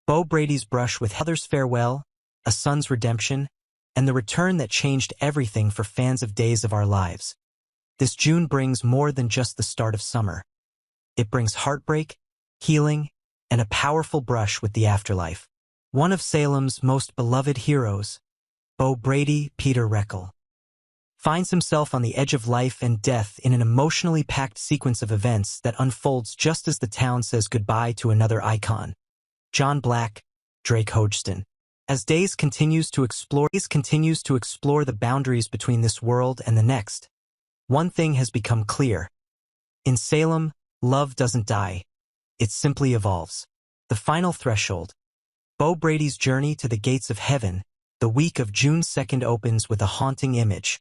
Bo Brady's brush with Heather's farewell, a son's redemption, and the return that changed everything for fans of Days of Our Lives. This June brings more than just the start of summer. It brings heartbreak, healing, and a powerful brush with the afterlife. One of Salem's most beloved heroes, Bo Brady, Peter Reckel, finds himself on the edge of life and death in an emotionally packed sequence of events that unfolds just as the town says goodbye to another icon, John Black, Drake Hodgson. As Days continues to explore the boundaries between this world and the next, one thing has become clear. In Salem, love doesn't die. It simply evolves. The final threshold. Bo Brady's journey to the gates of heaven, the week of June 2nd opens with a haunting image.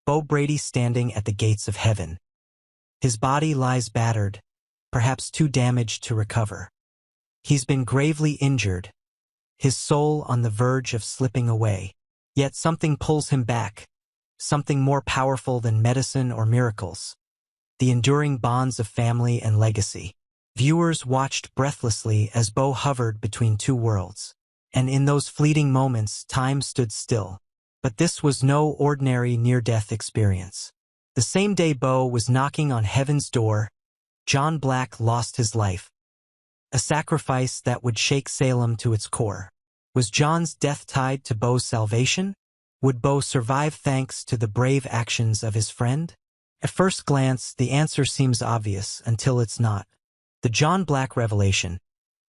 Bo Brady standing at the gates of heaven. His body lies battered, perhaps too damaged to recover. He's been gravely injured, his soul on the verge of slipping away. Yet something pulls him back, something more powerful than medicine or miracles. The enduring bonds of family and legacy. Viewers watched breathlessly as Bo hovered between two worlds. And in those fleeting moments, time stood still. But this was no ordinary near-death experience. The same day Bo was knocking on heaven's door, John Black lost his life. A sacrifice that would shake Salem to its core. Was John's death tied to Bo's salvation? Would Bo survive thanks to the brave actions of his friend? At first glance, the answer seems obvious until it's not. The John Black revelation.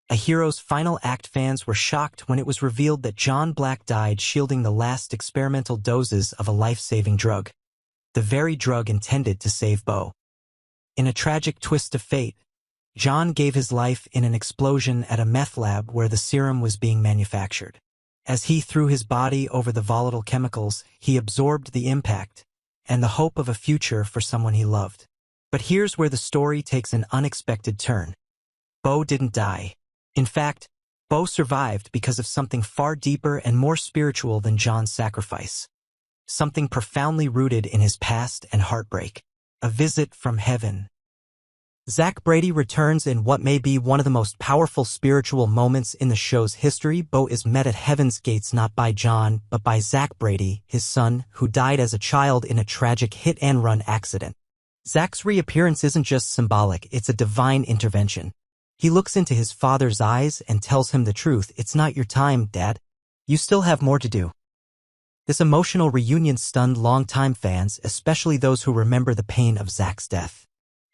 A hero's final act. Fans were shocked when it was revealed that John Black died shielding the last experimental doses of a life-saving drug. The very drug intended to save Bo. In a tragic twist of fate, John gave his life in an explosion at a meth lab where the serum was being manufactured. As he threw his body over the volatile chemicals, he absorbed the impact and the hope of a future for someone he loved. But here's where the story takes an unexpected turn. Bo didn't die. In fact, Bo survived because of something far deeper and more spiritual than John's sacrifice. Something profoundly rooted in his past and heartbreak. A visit from heaven. Zach Brady returns in what may be one of the most powerful spiritual moments in the show's history. Bo is met at heaven's gates not by John, but by Zach Brady, his son, who died as a child in a tragic hit-and-run accident. Zach's reappearance isn't just symbolic, it's a divine intervention. He looks into his father's eyes and tells him the truth. It's not your time, Dad. You still have more to do. This emotional reunion stunned longtime fans, especially those who remember the pain of Zach's death.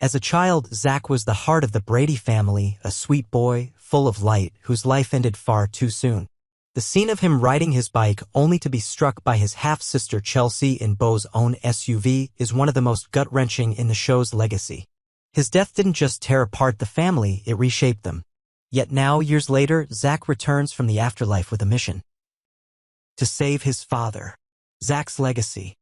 As a child, Zach was the heart of the Brady family, a sweet boy, full of light, whose life ended far too soon. The scene of him riding his bike only to be struck by his half-sister Chelsea in Bo's own SUV is one of the most gut-wrenching in the show's legacy. His death didn't just tear apart the family, it reshaped them. Yet now, years later, Zach returns from the afterlife with a mission. To save his father. Zach's legacy.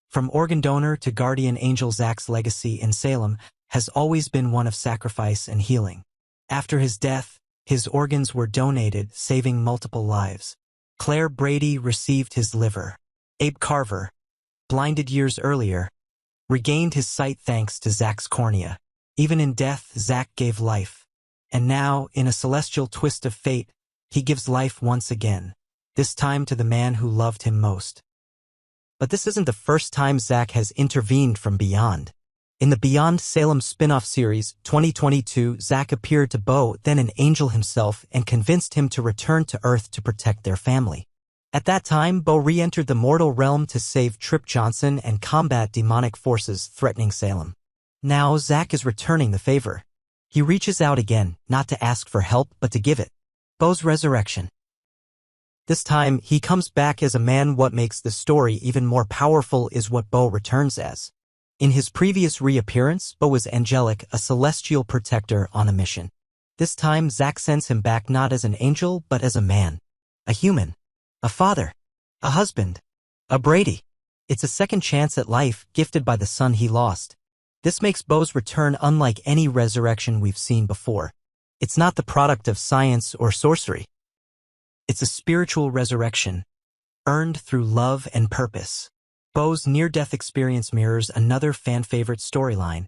From organ donor to guardian angel, Zach's legacy in Salem has always been one of sacrifice and healing. After his death, his organs were donated, saving multiple lives. Claire Brady received his liver. Abe Carver, blinded years earlier, regained his sight thanks to Zach's cornea. Even in death, Zach gave life. And now, in a celestial twist of fate, he gives life once again, this time to the man who loved him most. But this isn't the first time Zach has intervened from beyond. In the Beyond Salem spin-off series, 2022, Zach appeared to Bo, then an angel himself, and convinced him to return to Earth to protect their family. At that time, Bo re-entered the mortal realm to save Trip Johnson and combat demonic forces threatening Salem. Now, Zach is returning the favor. He reaches out again, not to ask for help, but to give it. Bo's resurrection. This time, he comes back as a man. What makes the story even more powerful is what Bo returns as. In his previous reappearance, Bo was angelic, a celestial protector on a mission. This time, Zach sends him back not as an angel, but as a man. A human. A father. A husband. A Brady. It's a second chance at life, gifted by the son he lost. This makes Bo's return unlike any resurrection we've seen before. It's not the product of science or sorcery. It's a spiritual resurrection, earned through love and purpose. Bo's near-death experience mirrors another fan-favorite storyline,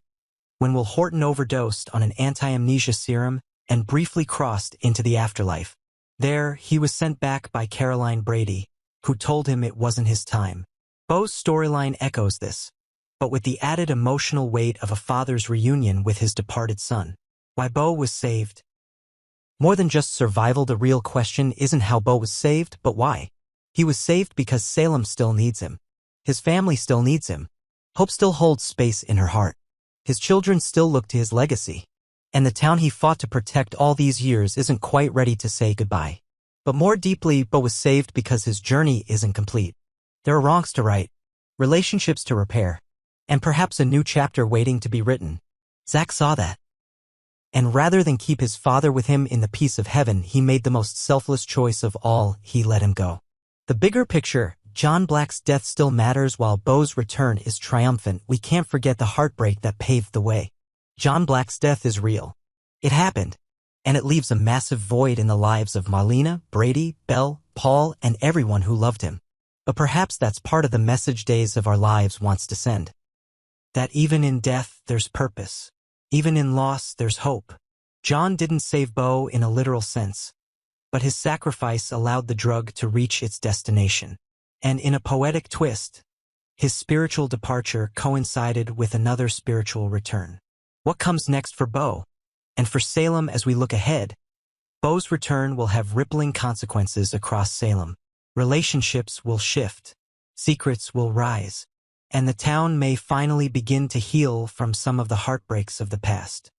when Will Horton overdosed on an anti-amnesia serum and briefly crossed into the afterlife. There, he was sent back by Caroline Brady, who told him it wasn't his time. Beau's storyline echoes this, but with the added emotional weight of a father's reunion with his departed son. Why Beau was saved. More than just survival, the real question isn't how Beau was saved, but why. He was saved because Salem still needs him. His family still needs him. Hope still holds space in her heart. His children still look to his legacy. And the town he fought to protect all these years isn't quite ready to say goodbye. But more deeply, Beau was saved because his journey isn't complete. There are wrongs to right, relationships to repair, and perhaps a new chapter waiting to be written. Zach saw that. And rather than keep his father with him in the peace of heaven, he made the most selfless choice of all. He let him go. The bigger picture, John Black's death still matters while Beau's return is triumphant. We can't forget the heartbreak that paved the way. John Black's death is real. It happened. And it leaves a massive void in the lives of Marlena, Brady, Belle, Paul, and everyone who loved him. But perhaps that's part of the message Days of Our Lives wants to send. That even in death, there's purpose. Even in loss, there's hope. John didn't save Beau in a literal sense, but his sacrifice allowed the drug to reach its destination. And in a poetic twist, his spiritual departure coincided with another spiritual return. What comes next for Beau? And for Salem as we look ahead? Beau's return will have rippling consequences across Salem. Relationships will shift. Secrets will rise. And the town may finally begin to heal from some of the heartbreaks of the past.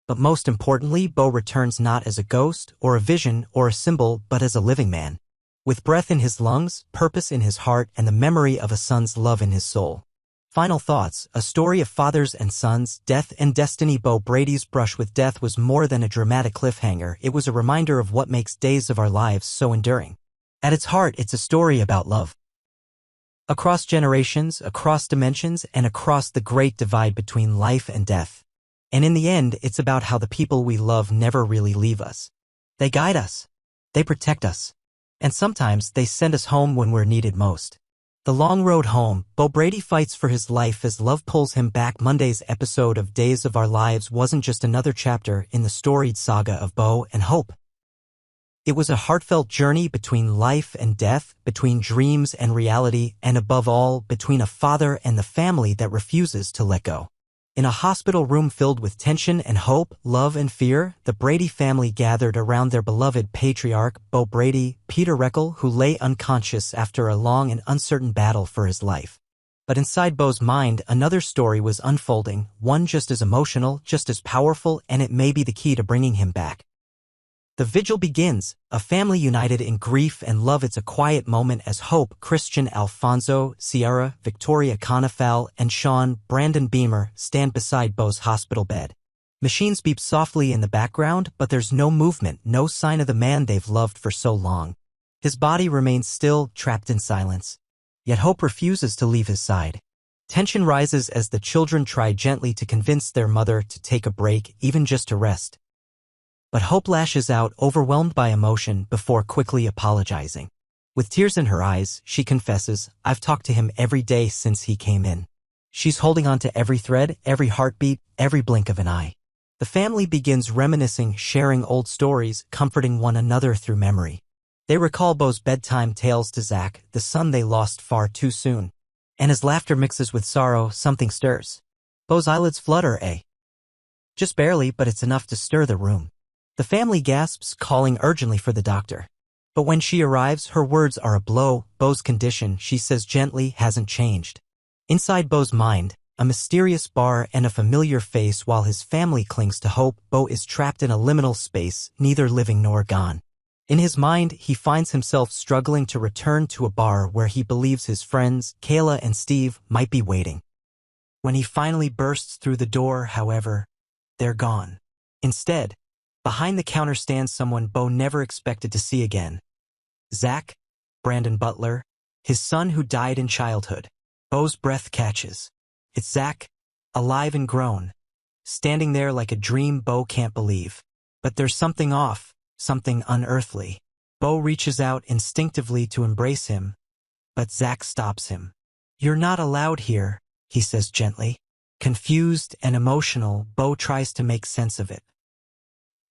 But most importantly, Beau returns not as a ghost or a vision or a symbol, but as a living man. With breath in his lungs, purpose in his heart, and the memory of a son's love in his soul. Final thoughts, a story of fathers and sons, death and destiny. Beau Brady's brush with death was more than a dramatic cliffhanger. It was a reminder of what makes Days of Our Lives so enduring. At its heart, it's a story about love. Across generations, across dimensions, and across the great divide between life and death. And in the end, it's about how the people we love never really leave us. They guide us. They protect us. And sometimes they send us home when we're needed most. The long road home, Beau Brady fights for his life as love pulls him back. Monday's episode of Days of Our Lives wasn't just another chapter in the storied saga of Beau and Hope. It was a heartfelt journey between life and death, between dreams and reality, and above all, between a father and the family that refuses to let go. In a hospital room filled with tension and hope, love and fear, the Brady family gathered around their beloved patriarch, Beau Brady, Peter Reckle, who lay unconscious after a long and uncertain battle for his life. But inside Beau's mind, another story was unfolding, one just as emotional, just as powerful, and it may be the key to bringing him back. The vigil begins, a family united in grief and love. It's a quiet moment as Hope, Christian Alfonso, Sierra, Victoria Conifal, and Sean, Brandon Beamer, stand beside Beau's hospital bed. Machines beep softly in the background, but there's no movement, no sign of the man they've loved for so long. His body remains still, trapped in silence. Yet Hope refuses to leave his side. Tension rises as the children try gently to convince their mother to take a break, even just to rest. But Hope lashes out, overwhelmed by emotion, before quickly apologizing. With tears in her eyes, she confesses, "I've talked to him every day since he came in." She's holding on to every thread, every heartbeat, every blink of an eye. The family begins reminiscing, sharing old stories, comforting one another through memory. They recall Beau's bedtime tales to Zach, the son they lost far too soon. And as laughter mixes with sorrow, something stirs. Beau's eyelids flutter, just barely, but it's enough to stir the room. The family gasps, calling urgently for the doctor. But when she arrives, her words are a blow. Beau's condition, she says gently, hasn't changed. Inside Beau's mind, a mysterious bar and a familiar face. While his family clings to hope, Beau is trapped in a liminal space, neither living nor gone. In his mind, he finds himself struggling to return to a bar where he believes his friends, Kayla and Steve, might be waiting. When he finally bursts through the door, however, they're gone. Instead, behind the counter stands someone Beau never expected to see again. Zach, Brandon Butler, his son who died in childhood. Beau's breath catches. It's Zach, alive and grown, standing there like a dream Beau can't believe. But there's something off, something unearthly. Beau reaches out instinctively to embrace him, but Zach stops him. "You're not allowed here," he says gently. Confused and emotional, Beau tries to make sense of it.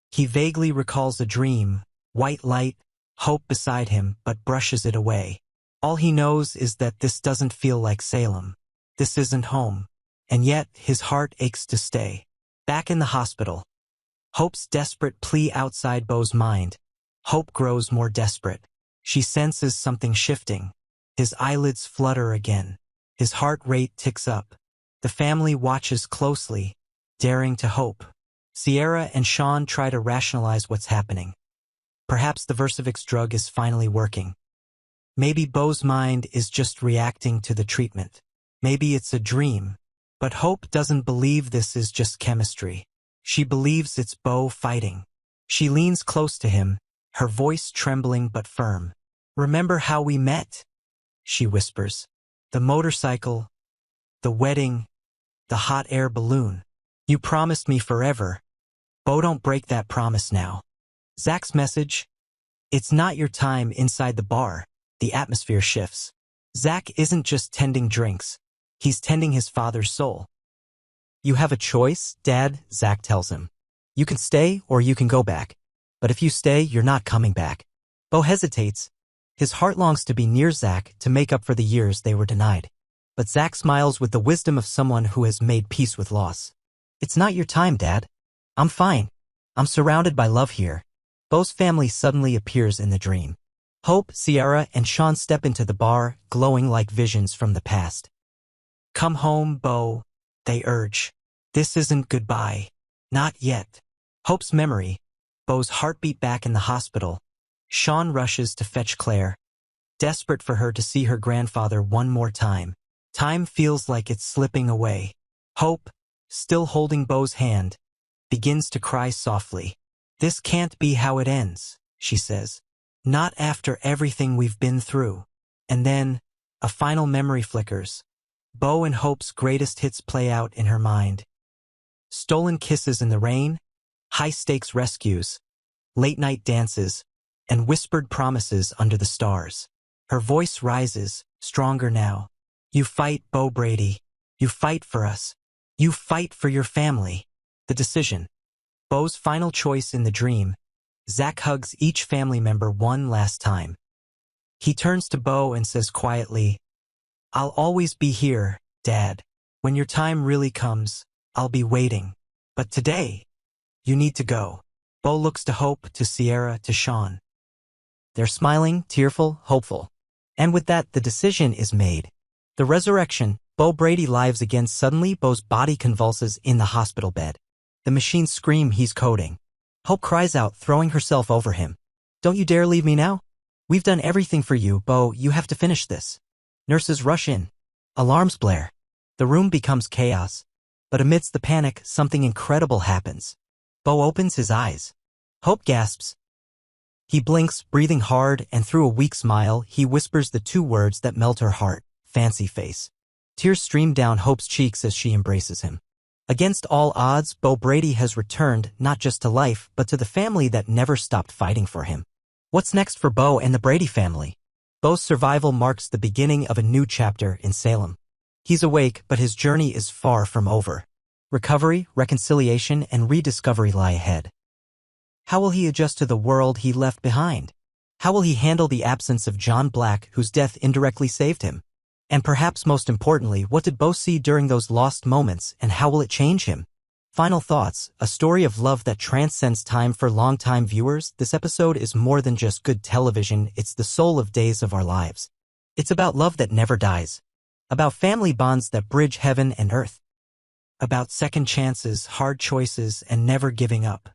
He vaguely recalls a dream, White light, Hope beside him but brushes it away. All he knows is that this doesn't feel like Salem. This isn't home. And yet, his heart aches to stay. Back in the hospital. Hope's desperate plea outside Bo's mind. Hope grows more desperate. She senses something shifting. His eyelids flutter again. His heart rate ticks up. The family watches closely, daring to hope. Sierra and Sean try to rationalize what's happening. Perhaps the Versavix drug is finally working. Maybe Bo's mind is just reacting to the treatment. Maybe it's a dream. But Hope doesn't believe this is just chemistry. She believes it's Bo fighting. She leans close to him, her voice trembling but firm. "Remember how we met?" she whispers. "The motorcycle, the wedding, the hot air balloon. You promised me forever. Bo, don't break that promise now." Zach's message? It's not your time inside the bar. The atmosphere shifts. Zach isn't just tending drinks. He's tending his father's soul. "You have a choice, Dad," Zach tells him. "You can stay or you can go back. But if you stay, you're not coming back." Bo hesitates. His heart longs to be near Zach to make up for the years they were denied. But Zach smiles with the wisdom of someone who has made peace with loss. "It's not your time, Dad. I'm fine. I'm surrounded by love here." Bo's family suddenly appears in the dream. Hope, Sierra, and Sean step into the bar, glowing like visions from the past. "Come home, Bo," they urge. "This isn't goodbye. Not yet." Hope's memory, Bo's heartbeat back in the hospital. Sean rushes to fetch Claire, desperate for her to see her grandfather one more time. Time feels like it's slipping away. Hope, still holding Bo's hand, begins to cry softly. "This can't be how it ends," she says. "Not after everything we've been through." And then, a final memory flickers. Bo and Hope's greatest hits play out in her mind. Stolen kisses in the rain, high-stakes rescues, late-night dances, and whispered promises under the stars. Her voice rises, stronger now. "You fight, Bo Brady. You fight for us. You fight for your family." The decision. Bo's final choice in the dream. Zach hugs each family member one last time. He turns to Bo and says quietly, "I'll always be here, Dad. When your time really comes, I'll be waiting. But today, you need to go." Bo looks to Hope, to Sierra, to Sean. They're smiling, tearful, hopeful. And with that, the decision is made. The resurrection. Bo Brady lives again. Suddenly, Bo's body convulses in the hospital bed. The machines scream he's coding. Hope cries out, throwing herself over him. "Don't you dare leave me now. We've done everything for you, Bo. You have to finish this." Nurses rush in. Alarms blare. The room becomes chaos. But amidst the panic, something incredible happens. Bo opens his eyes. Hope gasps. He blinks, breathing hard, and through a weak smile, he whispers the two words that melt her heart: "Fancy face." Tears stream down Hope's cheeks as she embraces him. Against all odds, Bo Brady has returned, not just to life, but to the family that never stopped fighting for him. What's next for Bo and the Brady family? Bo's survival marks the beginning of a new chapter in Salem. He's awake, but his journey is far from over. Recovery, reconciliation, and rediscovery lie ahead. How will he adjust to the world he left behind? How will he handle the absence of John Black, whose death indirectly saved him? And perhaps most importantly, what did Bo see during those lost moments, and how will it change him? Final thoughts, a story of love that transcends time. For longtime viewers, this episode is more than just good television, it's the soul of Days of Our Lives. It's about love that never dies. About family bonds that bridge heaven and earth. About second chances, hard choices, and never giving up.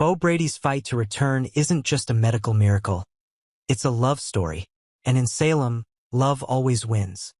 Bo Brady's fight to return isn't just a medical miracle. It's a love story. And in Salem, love always wins.